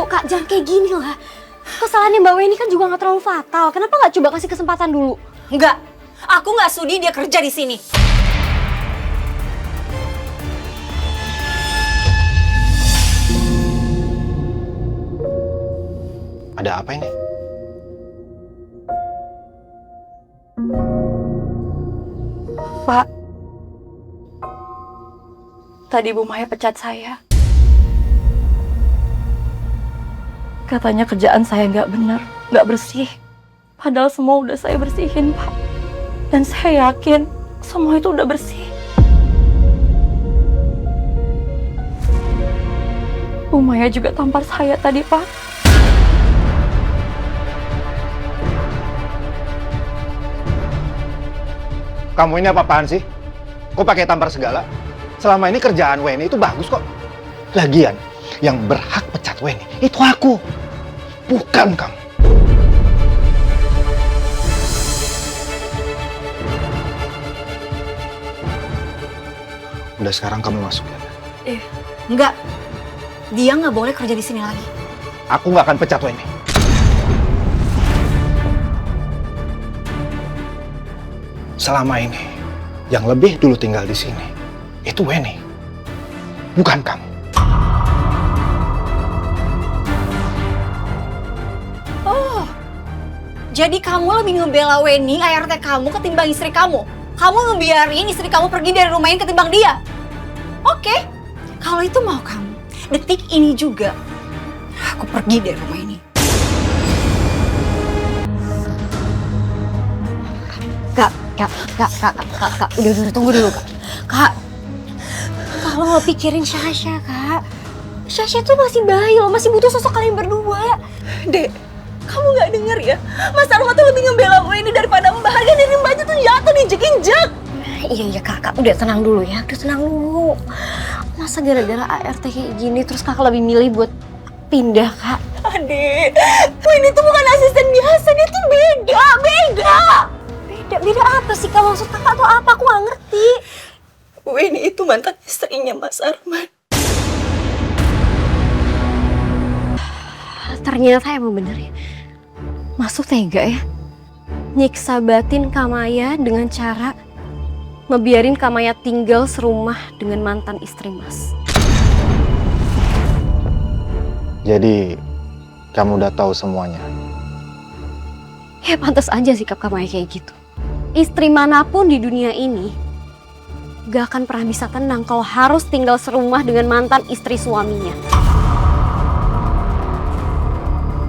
Kak, jangan kayak gini lah. Kesalahannya Mbak Weni kan juga nggak terlalu fatal. Kenapa nggak coba kasih kesempatan dulu? Enggak, aku nggak sudi dia kerja di sini. Ada apa ini? Pak, tadi Bu Maya pecat saya. Katanya kerjaan saya nggak benar, nggak bersih. Padahal semua udah saya bersihin, Pak. Dan saya yakin semua itu udah bersih. Bu Maya juga tampar saya tadi, Pak. Kamu ini apa-apaan sih? Kok pakai tampar segala? Selama ini kerjaan Weni itu bagus kok. Lagian, yang berhak pecat Weni itu aku, bukan kamu. Udah sekarang kamu masuk ya. Enggak, dia nggak boleh kerja di sini lagi. Aku nggak akan pecat Weni. Selama ini, yang lebih dulu tinggal di sini, itu Weni, bukan kamu. Oh, jadi kamu lebih ngebela Weni, ART kamu ketimbang istri kamu. Kamu ngebiarin istri kamu pergi dari rumah ini ketimbang dia. Oke, kalau itu mau kamu, detik ini juga aku pergi dari rumah ini. Kak, udah tunggu dulu Kak. Kak, kalau lo pikirin Sasha Kak, Sasha tuh masih bayi loh, masih butuh sosok kalian berdua. Dek, kamu nggak denger ya? Mas Arma tuh lebih ngebela ini daripada Mbak. Harga diri Mbak aja tuh jatuh diinjek-injek. Iya Kak, udah tenang dulu ya, udah tenang dulu. Masa gara-gara ART kayak gini terus Kakak lebih milih buat pindah Kak? Adik, ini tuh bukan asisten biasa, dia tuh beda. Beda apa sih Kak? Maksud Kakak tuh apa? Aku gak ngerti. Weni itu mantan istrinya Mas Arman. Ternyata emang bener ya. Masuk tega ya. Nyiksa batin Kamaya dengan cara ngebiarin Kamaya tinggal serumah dengan mantan istri Mas. Jadi, kamu udah tahu semuanya. Ya pantas aja sikap Kamaya kayak gitu. Istri manapun di dunia ini gak akan pernah bisa tenang kalau harus tinggal serumah dengan mantan istri suaminya.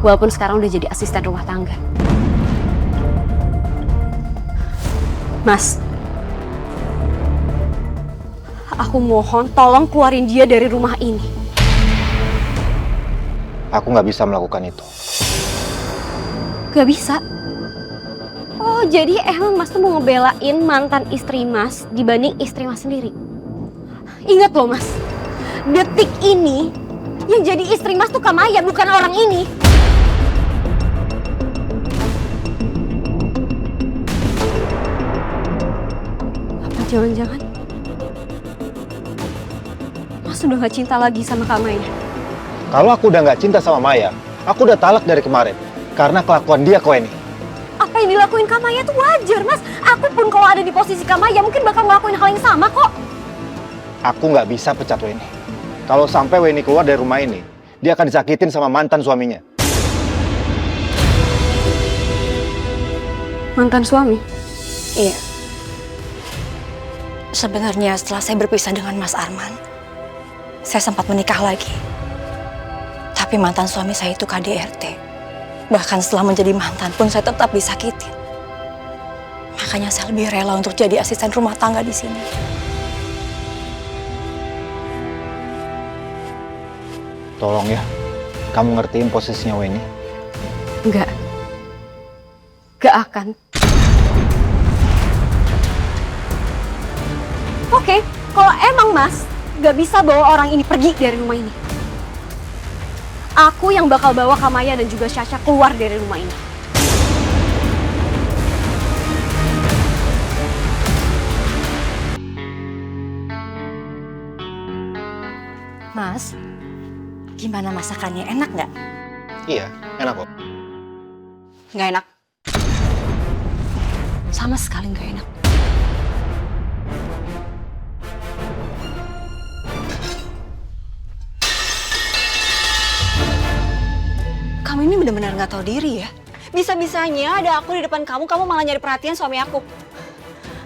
Walaupun sekarang udah jadi asisten rumah tangga. Mas, aku mohon tolong keluarin dia dari rumah ini. Aku nggak bisa melakukan itu. Gak bisa? Oh, jadi emang Mas tuh mau ngebelain mantan istri Mas dibanding istri Mas sendiri? Ingat loh Mas, detik ini yang jadi istri Mas tuh Kamaya, bukan orang ini. Apa jangan-jangan Mas udah gak cinta lagi sama Kamaya? Kalau aku udah nggak cinta sama Maya, aku udah talak dari kemarin. Karena kelakuan dia ke Weni. Apa yang dilakuin Kamaya tuh wajar, Mas. Aku pun kalau ada di posisi Kamaya mungkin bakal ngelakuin hal yang sama kok. Aku nggak bisa pecat Weni. Kalau sampai Weni keluar dari rumah ini, dia akan disakitin sama mantan suaminya. Mantan suami? Iya. Sebenarnya setelah saya berpisah dengan Mas Arman, saya sempat menikah lagi. Tapi mantan suami saya itu KDRT. Bahkan setelah menjadi mantan pun saya tetap disakitin. Makanya saya lebih rela untuk jadi asisten rumah tangga di sini. Tolong ya, kamu ngertiin posisinya Weni. Enggak. Gak akan. Oke, kalau emang Mas gak bisa bawa orang ini pergi dari rumah ini, aku yang bakal bawa Kamaya dan juga Sasha keluar dari rumah ini. Mas, Gimana masakannya, enak nggak? Iya, enak kok. Nggak enak. Sama sekali nggak enak. Kamu ini benar-benar nggak tahu diri ya. Bisa-bisanya ada aku di depan kamu, kamu malah nyari perhatian suami aku.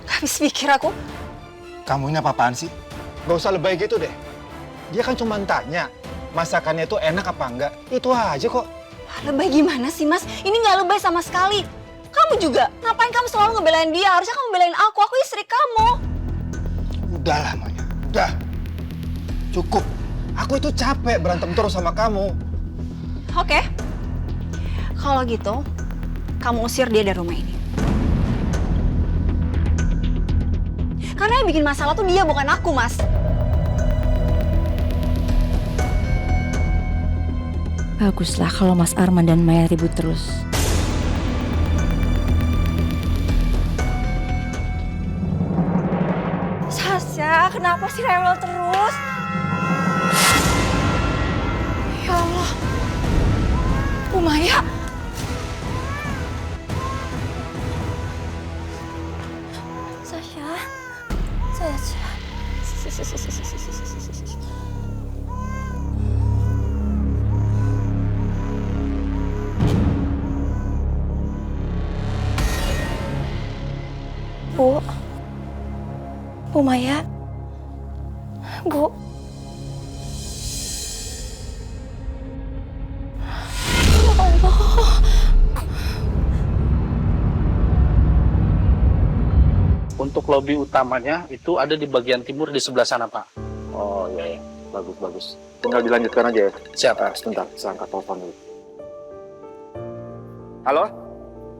Gak habis pikir aku. Kamu ini apa-apaan sih? Gak usah lebay gitu deh. Dia kan cuma tanya, masakannya itu enak apa enggak. Itu aja kok. Lebay gimana sih, Mas? Ini nggak lebay sama sekali. Kamu juga, ngapain kamu selalu ngebelain dia? Harusnya kamu belain aku istri kamu. Udahlah, Maya. Udah. Cukup. Aku itu capek berantem terus sama kamu. Oke. Kalau gitu, kamu usir dia dari rumah ini. Karena yang bikin masalah tuh dia, bukan aku, Mas. Baguslah kalau Mas Arman dan Maya ribut terus. Sasha, kenapa sih rewel terus? Ya Allah. Bu Maya. Sasha. Sasha. Bu Maya. Bu. Ya Allah. Untuk lobi utamanya itu ada di bagian timur di sebelah sana, Pak. Oh iya, iya. Bagus, bagus. Tinggal dilanjutkan aja ya. Siapa? Sebentar, saya angkat telepon dulu. Halo?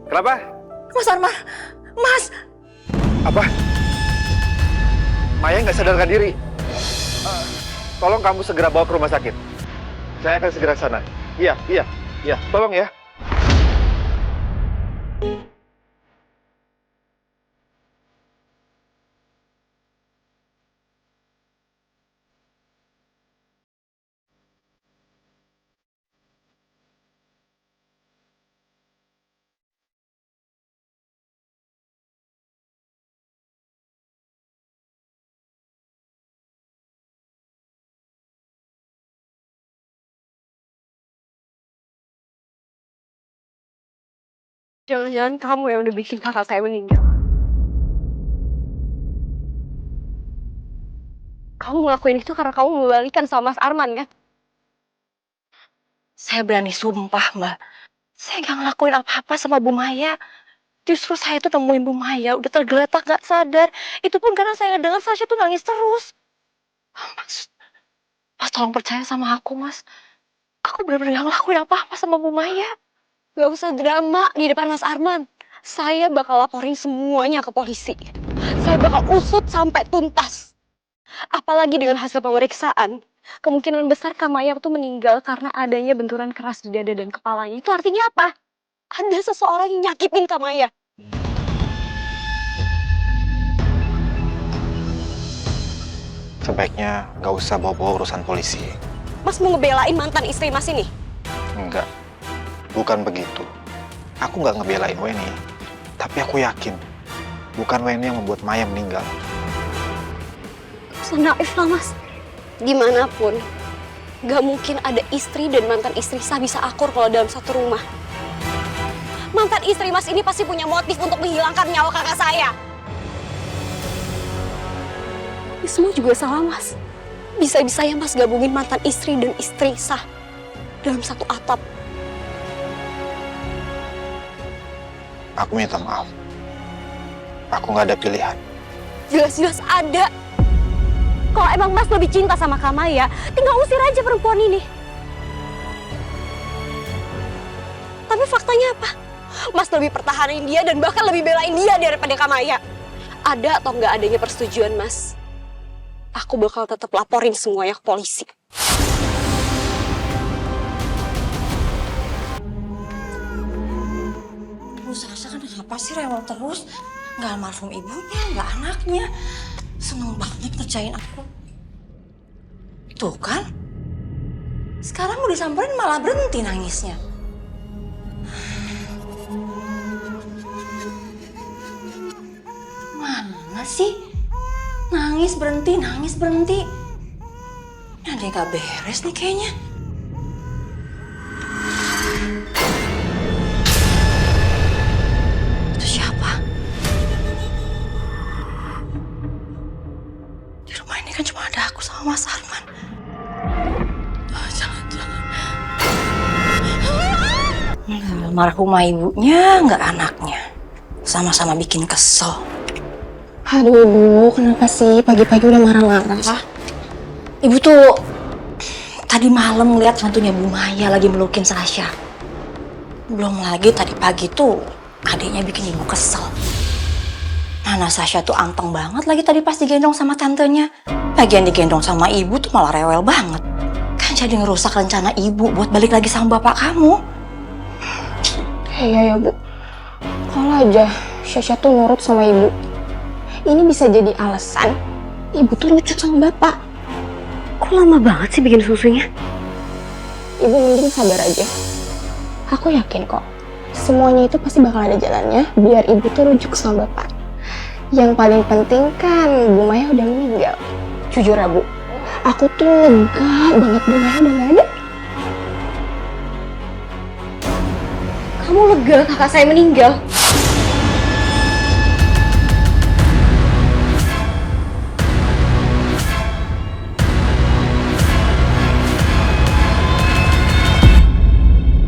Kenapa? Mas Arman. Mas. Apa? Maya nggak sadarkan diri. Tolong kamu segera bawa ke rumah sakit. Saya akan segera ke sana. Iya, iya, iya. Tolong ya. Jangan-jangan kamu yang udah bikin kakak saya meninggal. Kamu ngelakuin itu karena kamu membalikan sama Mas Arman, kan? Saya berani sumpah, Mbak. Saya nggak ngelakuin apa-apa sama Bu Maya. Justru saya tuh nemuin Bu Maya udah tergeletak gak sadar. Itu pun karena saya dengar Sasha tuh nangis terus. Mas tolong percaya sama aku, Mas. Aku benar-benar gak ngelakuin apa-apa sama Bu Maya. Gak usah drama di depan Mas Arman. Saya bakal laporin semuanya ke polisi. Saya bakal usut sampai tuntas. Apalagi dengan hasil pemeriksaan, kemungkinan besar Kamaya tuh meninggal karena adanya benturan keras di dada dan kepalanya. Itu artinya apa? Ada seseorang yang nyakitin Kamaya. Sebaiknya nggak usah bawa-bawa urusan polisi. Mas mau ngebelain mantan istri Mas ini? Enggak. Bukan begitu. Aku nggak ngebelain Weni. Tapi aku yakin, bukan Weni yang membuat Maya meninggal. Naif lah, Mas. Dimanapun, gak mungkin ada istri dan mantan istri sah bisa akur kalau dalam satu rumah. Mantan istri Mas ini pasti punya motif untuk menghilangkan nyawa kakak saya. Ini semua juga salah, Mas. Bisa-bisanya Mas gabungin mantan istri dan istri sah dalam satu atap. Aku minta maaf. Aku nggak ada pilihan. Jelas-jelas ada. Kalau emang Mas lebih cinta sama Kamaya, tinggal usir aja perempuan ini. Tapi faktanya apa? Mas lebih pertahanin dia dan bahkan lebih belain dia daripada Kamaya. Ada atau nggak adanya persetujuan Mas, aku bakal tetap laporin semuanya ke polisi. Sasha kenapa sih rewel terus? Nggak almarhum ibunya, nggak anaknya. Seneng banget ngerjain aku. Tuh kan? Sekarang mau disamperin malah berhenti nangisnya. Mana sih? Nangis berhenti, nangis berhenti. Ada yang gak beres nih kayaknya. Itu siapa? Di rumah ini kan cuma ada aku sama Mas Arman. Oh, jangan-jangan. Almarhumah ibunya nggak anaknya. Sama-sama bikin kesel. Aduh Bu, kenapa sih pagi-pagi udah marah-marah? Ibu tuh tadi malam ngeliat hantunya Bu Maya lagi melukin Sasha. Belum lagi tadi pagi tuh adiknya bikin ibu kesel. Mana Sasha tuh anteng banget lagi tadi pas digendong sama tantenya. Bagian digendong sama ibu tuh malah rewel banget. Kan jadi ngerusak rencana ibu buat balik lagi sama bapak kamu. Iya ya Bu, kalau aja Sasha tuh nurut sama ibu, ini bisa jadi alasan ibu tuh lucu sama bapak. Kok lama banget sih bikin susunya? Ibu mending sabar aja. Aku yakin kok, semuanya itu pasti bakal ada jalannya biar ibu tuh rujuk sama bapak. Yang paling penting kan Bu Maya udah meninggal. Jujur ya Bu, aku tuh lega banget Bu Maya udah gak ada. Kamu lega kakak saya meninggal?